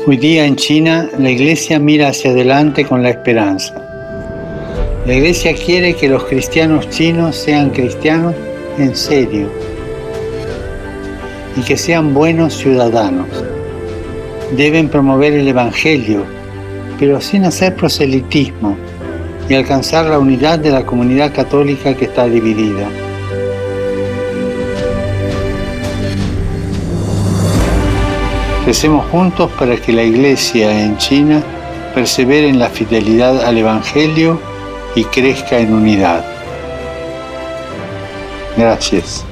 Hoy día en China la Iglesia mira hacia adelante con la esperanza. La Iglesia quiere que los cristianos chinos sean cristianos en serio y que sean buenos ciudadanos. Deben promover el Evangelio, pero sin hacer proselitismo, y alcanzar la unidad de la comunidad católica que está dividida. Recemos juntos para que la Iglesia en China persevere en la fidelidad al Evangelio y crezca en unidad. Gracias.